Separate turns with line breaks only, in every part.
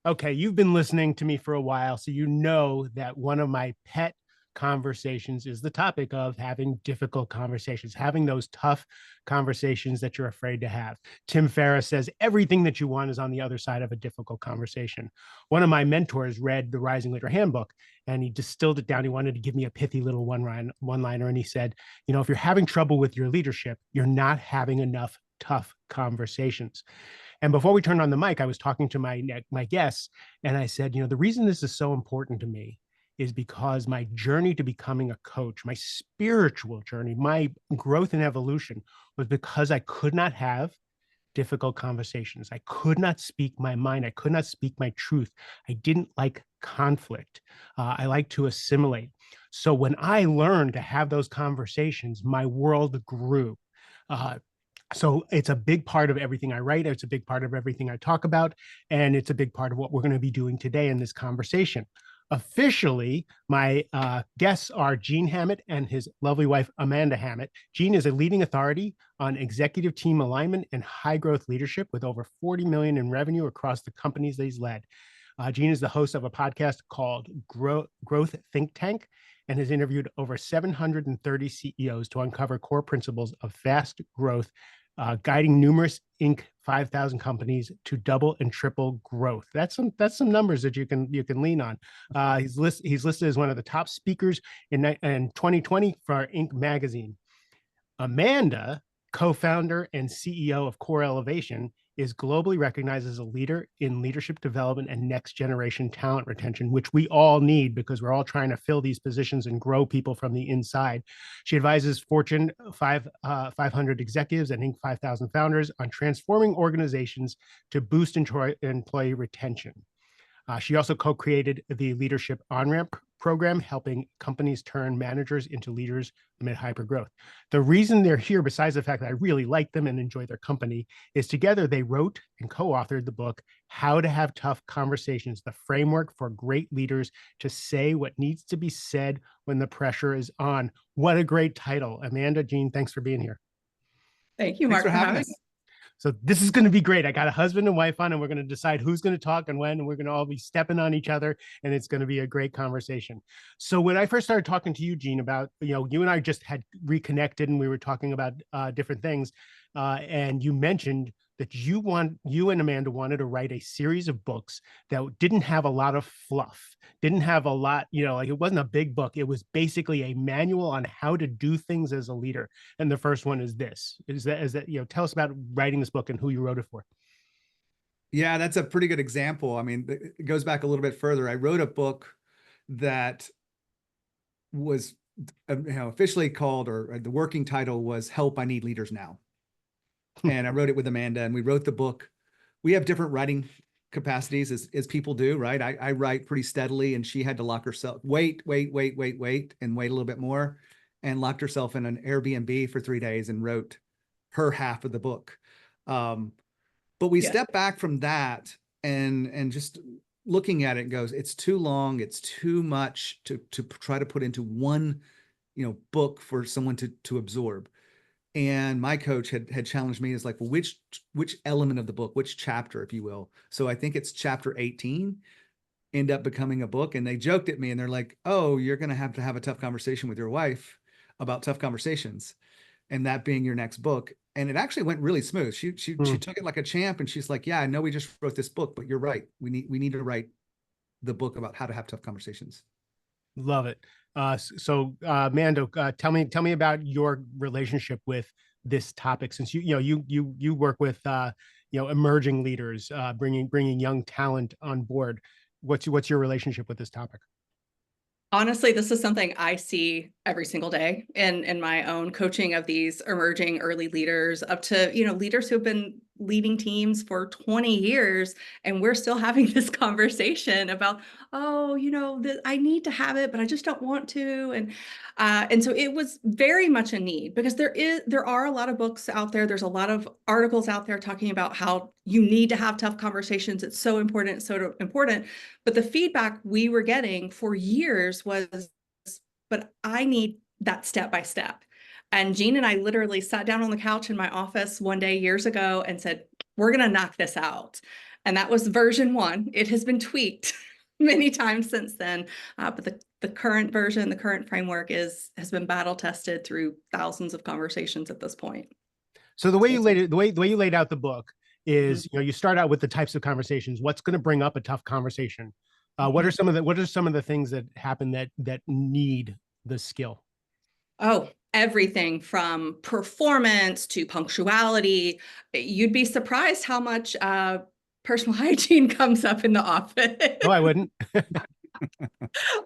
Okay, you've been listening to me for a while, so you know that one of my pet conversations is the topic of having difficult conversations, having those tough conversations that you're afraid to have. Tim Ferriss says everything that you want is on the other side of a difficult conversation. One of my mentors read the Rising Leader Handbook and he distilled it down. He wanted to give me a pithy little one-liner, and he said, if you're having trouble with your leadership, you're not having enough tough conversations. And before we turned on the mic, I was talking to my guests, and I said, the reason this is so important to me is because my journey to becoming a coach, my spiritual journey, my growth and evolution was because I could not have difficult conversations. I could not speak my mind. I could not speak my truth. I didn't like conflict. I like to assimilate. So when I learned to have those conversations, my world grew. So it's a big part of everything I write. It's a big part of everything I talk about. And it's a big part of what we're going to be doing today in this conversation. Officially, my guests are Gene Hammett and his lovely wife, Amanda Hammett. Gene is a leading authority on executive team alignment and high growth leadership with over 40 million in revenue across the companies that he's led. Gene is the host of a podcast called Growth Think Tank and has interviewed over 730 CEOs to uncover core principles of fast growth, guiding numerous Inc. 5,000 companies to double and triple growth. That's some numbers that you can lean on. He's listed as one of the top speakers in 2020 for Inc. magazine. Amanda, co-founder and CEO of Core Elevation, is globally recognized as a leader in leadership development and next generation talent retention, which we all need because we're all trying to fill these positions and grow people from the inside. She advises Fortune 500 executives and Inc. 5,000 founders on transforming organizations to boost employee retention. She also co-created the Leadership On-Ramp program, helping companies turn managers into leaders amid hypergrowth. The reason they're here, besides the fact that I really like them and enjoy their company, is together they wrote and co-authored the book, How to Have Tough Conversations, the framework for great leaders to say what needs to be said when the pressure is on. What a great title. Amanda, Gene, thanks for being here.
Thank you,
Mark,
for having us.
So this is going to be great. I got a husband and wife on, and we're going to decide who's going to talk and when, and we're going to all be stepping on each other, and it's going to be a great conversation. So when I first started talking to you, Gene, about, you and I just had reconnected and we were talking about different things. And you mentioned that you and Amanda wanted to write a series of books that didn't have a lot of fluff, didn't have a lot, like it wasn't a big book. It was basically a manual on how to do things as a leader. And the first one is this, is that, tell us about writing this book and who you wrote it for.
Yeah, that's a pretty good example. I mean, it goes back a little bit further. I wrote a book that was officially called, or the working title was Help, I Need Leaders Now. And I wrote it with Amanda, and we wrote the book. We have different writing capacities as people do, right? I write pretty steadily, and she had to lock herself, wait, and wait a little bit more, and locked herself in an Airbnb for 3 days and wrote her half of the book. But we step back from that and just looking at it goes, it's too long, it's too much to try to put into one, book for someone to absorb. And my coach had challenged me, is like, well, which element of the book, which chapter, if you will. So I think it's chapter 18 end up becoming a book. And they joked at me and they're like, oh, you're going to have a tough conversation with your wife about tough conversations, and that being your next book. And it actually went really smooth. She took it like a champ, and she's like, yeah, I know we just wrote this book, but you're right. We need to write the book about how to have tough conversations.
Love it. So Mando, tell me about your relationship with this topic, since you work with emerging leaders, bringing young talent on board. What's your relationship with this topic?
Honestly, this is something I see every single day in my own coaching of these emerging early leaders, up to, leaders who have been leading teams for 20 years. And we're still having this conversation about, oh, I need to have it, but I just don't want to. And so it was very much a need, because there are a lot of books out there. There's a lot of articles out there talking about how you need to have tough conversations. It's so important, so important. But the feedback we were getting for years was, but I need that step by step. And Gene and I literally sat down on the couch in my office one day years ago and said, we're going to knock this out. And that was version 1. It has been tweaked many times since then. But the current version, the current framework has been battle tested through thousands of conversations at this point.
So the way you laid it, the way you laid out the book is,
Mhm.
you start out with the types of conversations. What's going to bring up a tough conversation? What are
Mhm.
some of the things that happen that need the skill?
Oh, everything from performance to punctuality. You'd be surprised how much personal hygiene comes up in the office.
No, I wouldn't.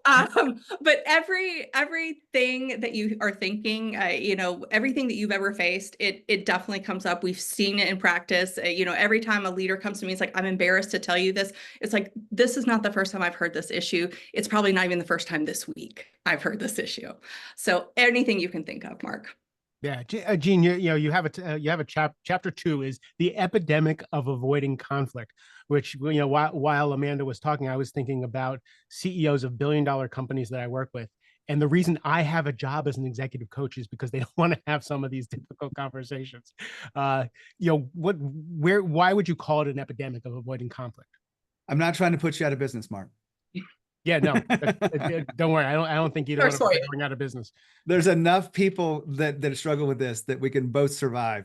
But everything that you are thinking, everything that you've ever faced, it definitely comes up. We've seen it in practice. Every time a leader comes to me, it's like, I'm embarrassed to tell you this. It's like, this is not the first time I've heard this issue. It's probably not even the first time this week I've heard this issue. So anything you can think of, Mark.
Yeah, Gene, you have a chapter 2 is the epidemic of avoiding conflict, which, while Amanda was talking, I was thinking about CEOs of billion-dollar companies that I work with. And the reason I have a job as an executive coach is because they don't want to have some of these difficult conversations. Why would you call it an epidemic of avoiding conflict?
I'm not trying to put you out of business, Mark.
Yeah, no, don't worry. I don't think either one of us are going out of business.
There's enough people that struggle with this that we can both survive.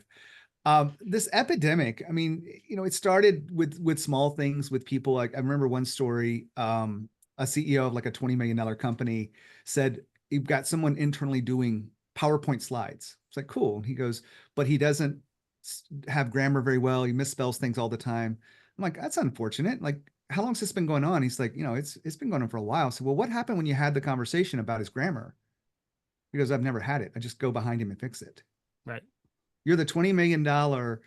This epidemic, I mean, it started with small things with people. Like, I remember one story, a CEO of like a $20 million company said, you've got someone internally doing PowerPoint slides. It's like, cool. He goes, but he doesn't have grammar very well. He misspells things all the time. I'm like, that's unfortunate. Like, how long's this been going on? He's like, it's been going on for a while. So, well, what happened when you had the conversation about his grammar? He goes, I've never had it. I just go behind him and fix it.
Right.
You're the $20 million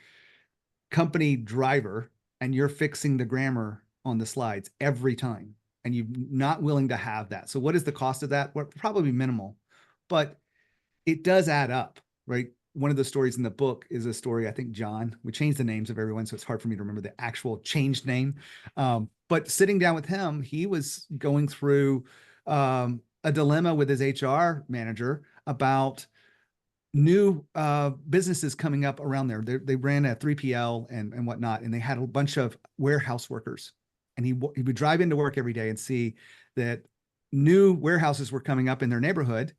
company driver, and you're fixing the grammar on the slides every time, and you're not willing to have that. So what is the cost of that? Well, probably minimal, but it does add up, right? One of the stories in the book is a story, I think John, we changed the names of everyone, so it's hard for me to remember the actual changed name. But sitting down with him, he was going through a dilemma with his HR manager about new businesses coming up around there. They ran a 3PL and whatnot, and they had a bunch of warehouse workers. And he would drive into work every day and see that new warehouses were coming up in their neighborhood,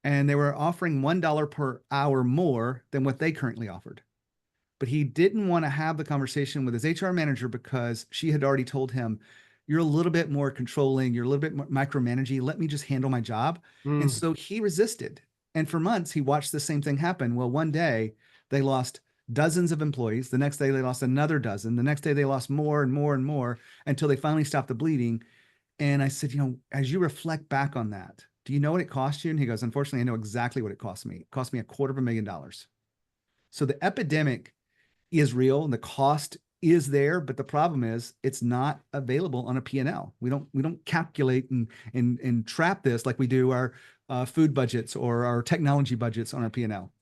and they were offering $1 per hour more than what they currently offered. But he didn't want to have the conversation with his HR manager because she had already told him, you're a little bit more controlling, you're a little bit more micromanaging, let me just handle my job. And so he resisted. And for months, he watched the same thing happen. Well, one day they lost dozens of employees. The next day they lost another dozen. The next day they lost more and more and more until they finally stopped the bleeding. And I said, as you reflect back on that, do you know what it cost you? And he goes, unfortunately, I know exactly what it cost me. It cost me $250,000. So the epidemic is real and the cost is there, but the problem is it's not available on a P&L. We don't calculate and trap this like we do our food budgets or our technology budgets on our P&L.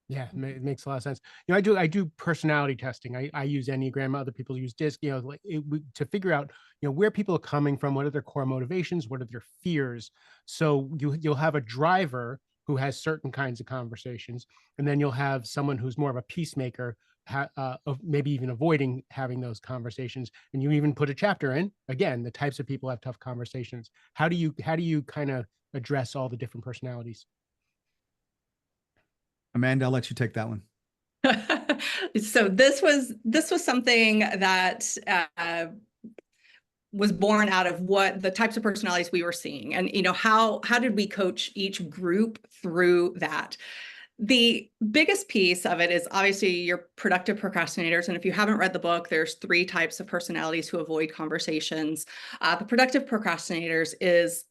Yeah, it makes a lot of sense. I do personality testing. I use Enneagram. Other people use DISC. To figure out where people are coming from, what are their core motivations, what are their fears. So you'll have a driver who has certain kinds of conversations, and then you'll have someone who's more of a peacemaker, of maybe even avoiding having those conversations. And you even put a chapter in, again, the types of people have tough conversations. How do you kind of address all the different personalities?
Amanda, I'll let you take that one.
So this was something that was born out of what the types of personalities we were seeing, and how did we coach each group through that. The biggest piece of it is obviously your productive procrastinators. And if you haven't read the book, there's 3 types of personalities who avoid conversations. The productive procrastinators is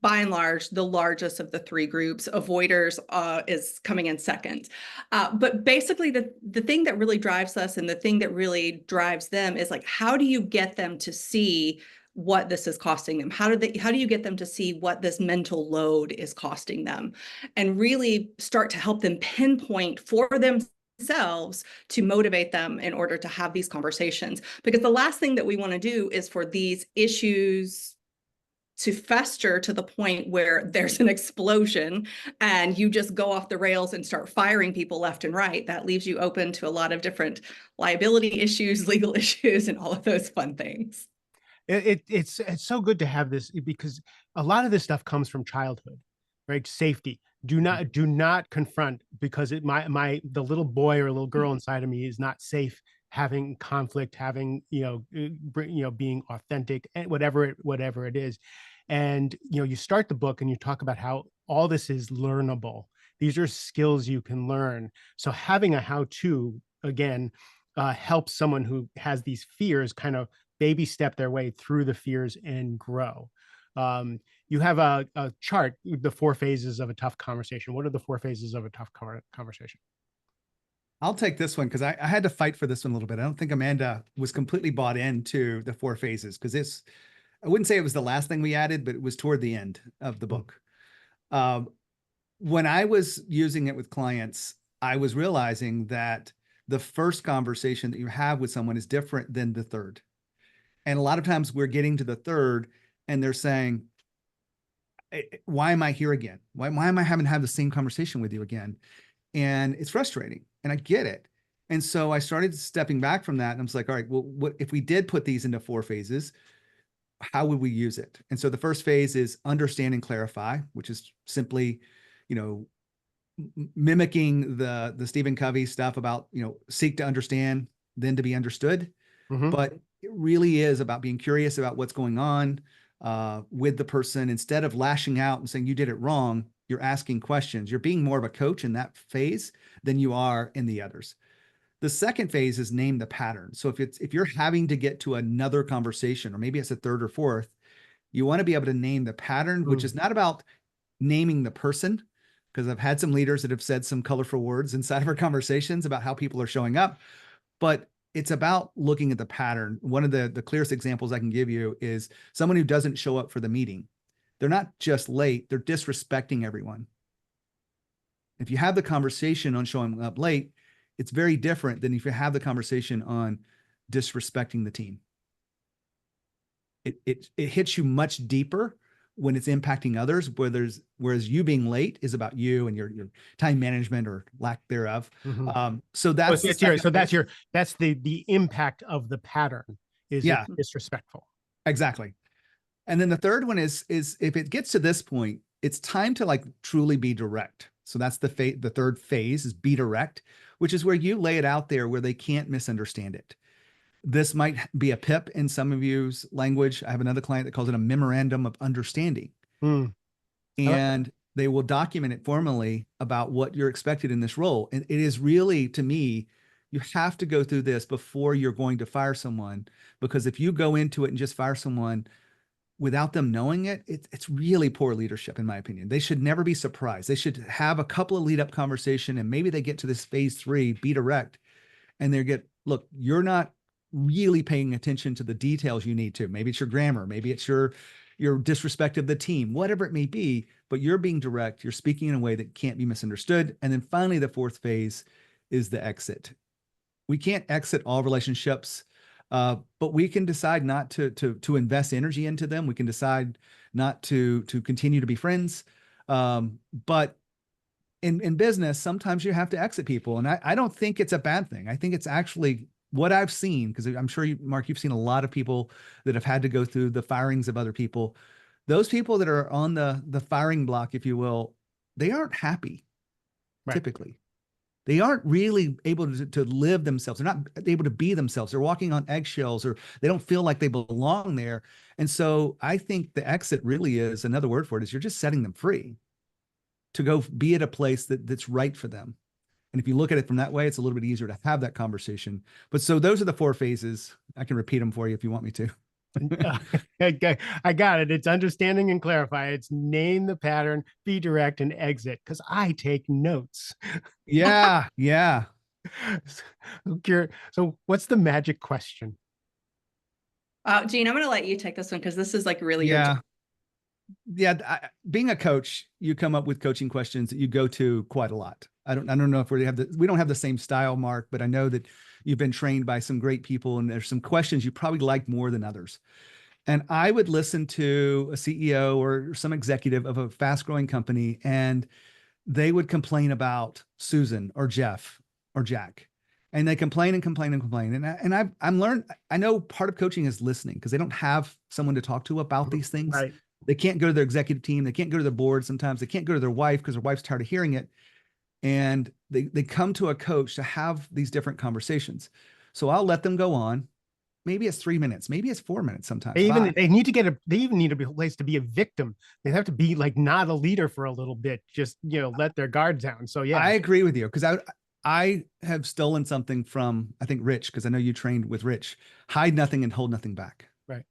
by and large the largest of the 3 groups. Avoiders is coming in second. But basically the thing that really drives us and the thing that really drives them is like, how do you get them to see what this is costing them? How do you get them to see what this mental load is costing them, and really start to help them pinpoint for themselves to motivate them in order to have these conversations? Because the last thing that we want to do is for these issues to fester to the point where there's an explosion and you just go off the rails and start firing people left and right. That leaves you open to a lot of different liability issues, legal issues, and all of those fun things.
It's so good to have this, because a lot of this stuff comes from childhood, right? Safety. Do not confront, because the little boy or little girl inside of me is not safe having conflict, having, being authentic, and whatever it is. And you start the book and you talk about how all this is learnable. These are skills you can learn. So having a how-to, again, helps someone who has these fears kind of baby step their way through the fears and grow. You have a chart, the 4 phases of a tough conversation. What are the 4 phases of a tough conversation?
I'll take this one because I had to fight for this one a little bit. I don't think Amanda was completely bought into the 4 phases, because I wouldn't say it was the last thing we added, but it was toward the end of the book. When I was using it with clients, I was realizing that the first conversation that you have with someone is different than the third. And a lot of times we're getting to the third and they're saying, why am I here again? Why am I having to have the same conversation with you again? And it's frustrating, and I get it. And so I started stepping back from that, and I was like, all right, well, what if we did put these into 4 phases? How would we use it? And so the first phase is understand and clarify, which is simply, mimicking the Stephen Covey stuff about, seek to understand, then to be understood.
Mm-hmm.
But it really is about being curious about what's going on with the person. Instead of lashing out and saying you did it wrong, you're asking questions. You're being more of a coach in that phase than you are in the others. The second phase is name the pattern. So if you're having to get to another conversation, or maybe it's a third or fourth, you want to be able to name the pattern, which is not about naming the person, because I've had some leaders that have said some colorful words inside of our conversations about how people are showing up, but it's about looking at the pattern. One of the clearest examples I can give you is someone who doesn't show up for the meeting. They're not just late, they're disrespecting everyone. If you have the conversation on showing up late, it's very different than if you have the conversation on disrespecting the team. It hits you much deeper when it's impacting others, whereas you being late is about you and your time management or lack thereof.
Mm-hmm.
So that's
the impact of the pattern is disrespectful.
Exactly. And then the third one is if it gets to this point, it's time to truly be direct. So that's the third phase is be direct, which is where you lay it out there where they can't misunderstand it. This might be a PIP in some of you's language. I have another client that calls it a memorandum of understanding. And they will document it formally about what you're expected in this role. And it is really, to me, you have to go through this before you're going to fire someone, because if you go into it and just fire someone without them knowing it, it's really poor leadership, in my opinion. They should never be surprised. They should have a couple of lead-up conversation, and maybe they get to this phase 3, be direct, and look, you're not really paying attention to the details you need to. Maybe it's your grammar, maybe it's your disrespect of the team, whatever it may be, but you're being direct, you're speaking in a way that can't be misunderstood. And then finally, the 4th phase is the exit. We can't exit all relationships, but we can decide not to invest energy into them. We can decide not to continue to be friends. But in business, sometimes you have to exit people. And I don't think it's a bad thing. I think it's actually what I've seen, because I'm sure Mark, you've seen a lot of people that have had to go through the firings of other people. Those people that are on the firing block, if you will, they aren't happy. Right. Typically. They aren't really able to live themselves. They're not able to be themselves. They're walking on eggshells, or they don't feel like they belong there. And so I think the exit really is, another word for it is, you're just setting them free to go be at a place that's right for them. And if you look at it from that way, it's a little bit easier to have that conversation. But so those are the 4 phases. I can repeat them for you if you want me to.
I got it. It's understanding and clarify. It's name the pattern, be direct, and exit. Because I take notes.
Yeah.
So what's the magic question?
Gene, I'm going to let you take this one, because this is really your job.
Being a coach, you come up with coaching questions that you go to quite a lot. I don't know if we don't have the same style, Mark, but I know that you've been trained by some great people, and there's some questions you probably like more than others. And I would listen to a CEO or some executive of a fast growing company, and they would complain about Susan or Jeff or Jack. And they complain and complain and complain. I'm learned, I know part of coaching is listening because they don't have someone to talk to about these things.
Right.
They can't go to their executive team. They can't go to their board. Sometimes they can't go to their wife because their wife's tired of hearing it. And they come to a coach to have these different conversations. So I'll let them go on. Maybe it's 3 minutes, maybe it's 4 minutes sometimes.
They need to get they even need to be a place to be a victim. They have to be like not a leader for a little bit, just, let their guard down. So yeah.
I agree with you because I have stolen something from, I think, Rich, because I know you trained with Rich. Hide nothing and hold nothing back.
Right.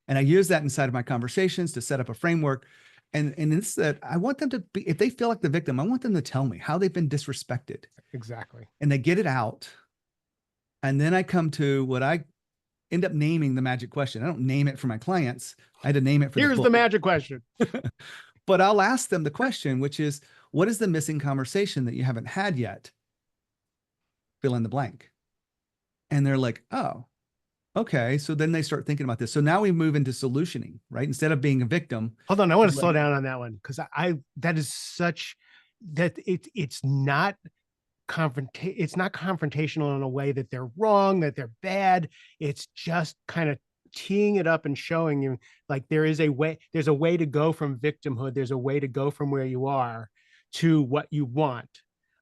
And I use that inside of my conversations to set up a framework. And it's that I want them to be, if they feel like the victim, I want them to tell me how they've been disrespected.
Exactly.
And they get it out. And then I come to what I end up naming the magic question. I don't name it for my clients. I had to name it for
Here's the magic question.
But I'll ask them the question, which is, what is the missing conversation that you haven't had yet? Fill in the blank. And they're like, oh, okay. So then they start thinking about this. So now we move into solutioning, right? Instead of being a victim.
Hold on. I want to slow down on that one because that is such that it's not confrontational in a way that they're wrong, that they're bad. It's just kind of teeing it up and showing you like there's a way to go from victimhood. There's a way to go from where you are to what you want.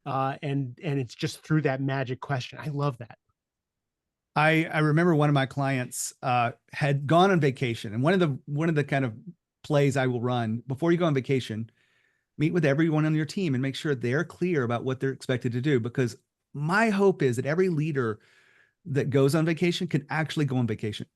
And it's just through that magic question. I love that.
I remember one of my clients had gone on vacation, and one of the kind of plays I will run before you go on vacation, meet with everyone on your team and make sure they're clear about what they're expected to do. Because my hope is that every leader that goes on vacation can actually go on vacation.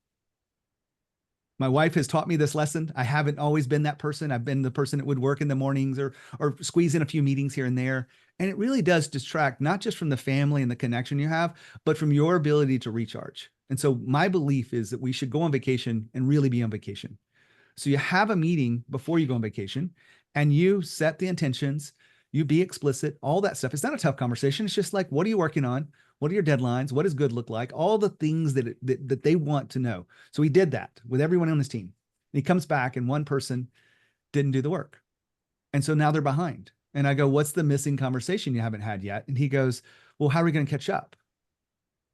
My wife has taught me this lesson. I haven't always been that person. I've been the person that would work in the mornings or squeeze in a few meetings here and there. And it really does distract, not just from the family and the connection you have, but from your ability to recharge. And so my belief is that we should go on vacation and really be on vacation. So you have a meeting before you go on vacation and you set the intentions, you be explicit, all that stuff. It's not a tough conversation. It's just like, what are you working on? What are your deadlines? What does good look like? All the things that they want to know. So he did that with everyone on his team. And he comes back and one person didn't do the work. And so now they're behind. And I go, what's the missing conversation you haven't had yet? And he goes, well, how are we going to catch up?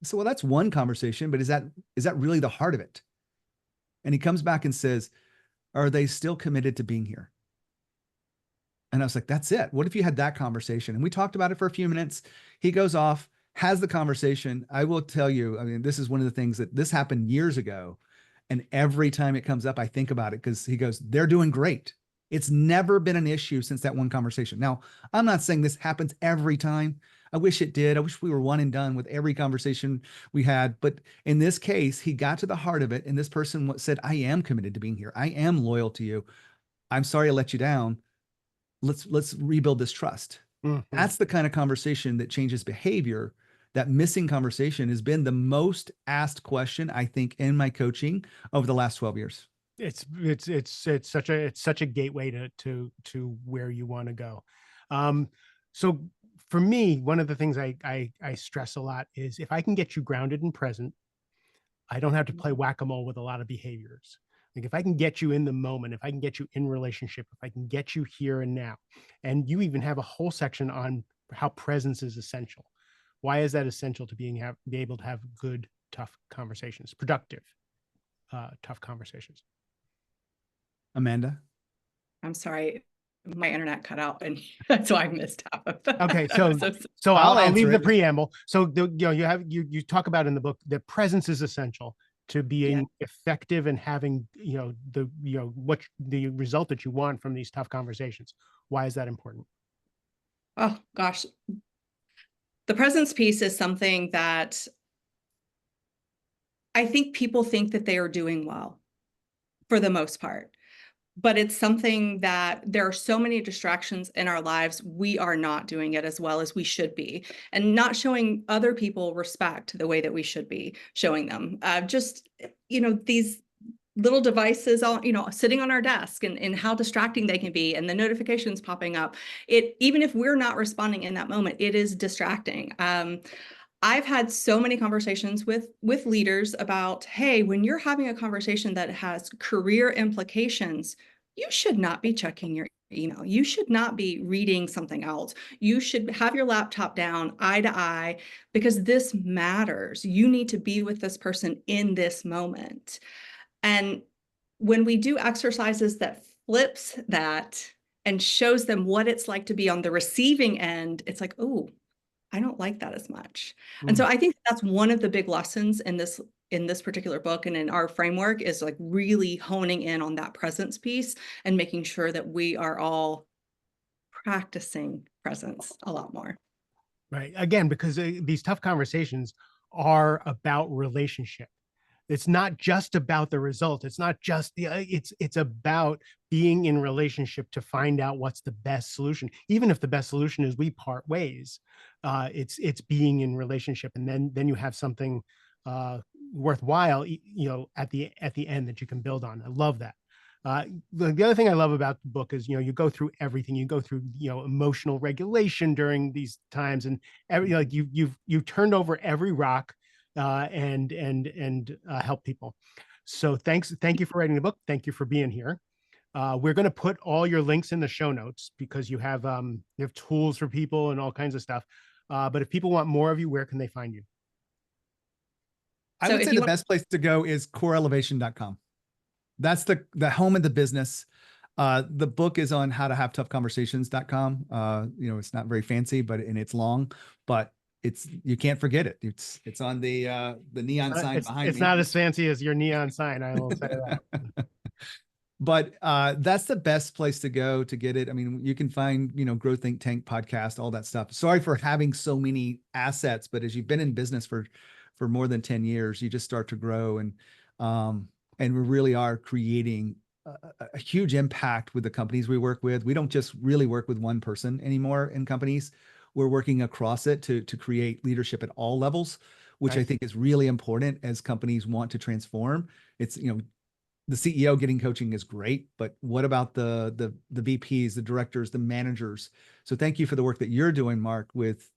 So, well, that's one conversation, but is that really the heart of it? And he comes back and says, are they still committed to being here? And I was like, that's it. What if you had that conversation? And we talked about it for a few minutes. He goes off, has the conversation. I will tell you, I mean, this is one of the things that this happened years ago. And every time it comes up, I think about it because he goes, they're doing great. It's never been an issue since that one conversation. Now, I'm not saying this happens every time. I wish it did. I wish we were one and done with every conversation we had. But in this case, he got to the heart of it. And this person said, I am committed to being here. I am loyal to you. I'm sorry I let you down. Let's rebuild this trust. Mm-hmm. That's the kind of conversation that changes behavior. That missing conversation has been the most asked question, I think, in my coaching over the last 12 years.
It's such a gateway to where you want to go. So for me, one of the things I stress a lot is if I can get you grounded and present, I don't have to play whack-a-mole with a lot of behaviors. Like if I can get you in the moment, if I can get you in relationship, if I can get you here and now, and you even have a whole section on how presence is essential. Why is that essential to be able to have good, tough conversations, productive, tough conversations?
Amanda?
I'm sorry, my internet cut out and that's why I missed half of that.
Okay, so I'll leave the preamble. So you talk about in the book that presence is essential to being effective and having what the result that you want from these tough conversations. Why is that important?
Oh gosh, the presence piece is something that I think people think that they are doing well for the most part. But it's something that there are so many distractions in our lives. We are not doing it as well as we should be, and not showing other people respect the way that we should be showing them. These little devices, all, sitting on our desk and how distracting they can be, and the notifications popping up. Even if we're not responding in that moment, it is distracting. I've had so many conversations with leaders about, hey, when you're having a conversation that has career implications, you should not be checking your email. You should not be reading something else. You should have your laptop down eye to eye because this matters. You need to be with this person in this moment. And when we do exercises that flips that and shows them what it's like to be on the receiving end, it's like, oh, I don't like that as much. And so
Mm.
I think that's one of the big lessons in this particular book and in our framework is like really honing in on that presence piece and making sure that we are all practicing presence a lot more.
Right. Again, because these tough conversations are about relationship. It's not just about the result. It's not just it's about being in relationship to find out what's the best solution. Even if the best solution is we part ways, it's being in relationship, and then you have something worthwhile, at the end that you can build on. I love that. The other thing I love about the book is, you go through everything. You go through, emotional regulation during these times, and like you've turned over every rock, and help people. So thank you for writing the book. Thank you for being here. We're going to put all your links in the show notes because you have tools for people and all kinds of stuff. But if people want more of you, where can they find you?
I
So
would
if
say
you
the
want,
best place to go is coreelevation.com. That's the home of the business. The book is on how to have tough conversations.com. It's not very fancy, and it's long, but you can't forget it. It's on the neon sign behind
It's
me.
not as fancy as your neon sign. I will say that.
But that's the best place to go to get it. I mean, you can find, Growth Think Tank podcast, all that stuff. Sorry for having so many assets, but as you've been in business for more than 10 years, you just start to grow, and we really are creating a huge impact with the companies we work with. We don't just really work with one person anymore in companies. We're working across it to create leadership at all levels, which I
Nice.
think is really important as companies want to transform. It's, the CEO getting coaching is great, but what about the VPs, the directors, the managers? So thank you for the work that you're doing, Mark, with,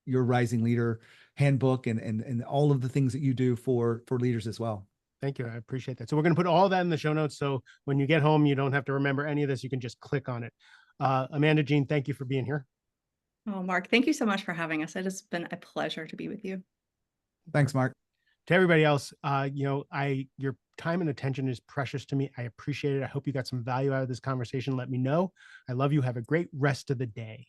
your Rising Leader handbook and all of the things that you do for leaders as well.
Thank you. I appreciate that. So we're going to put all that in the show notes. So when you get home, you don't have to remember any of this. You can just click on it. Amanda Jean, thank you for being here.
oh, Mark, thank you so much for having us. It has been a pleasure to be with you.
Thanks, Mark.
To everybody else, your time and attention is precious to me. I appreciate it. I hope you got some value out of this conversation. Let me know. I love you. Have a great rest of the day.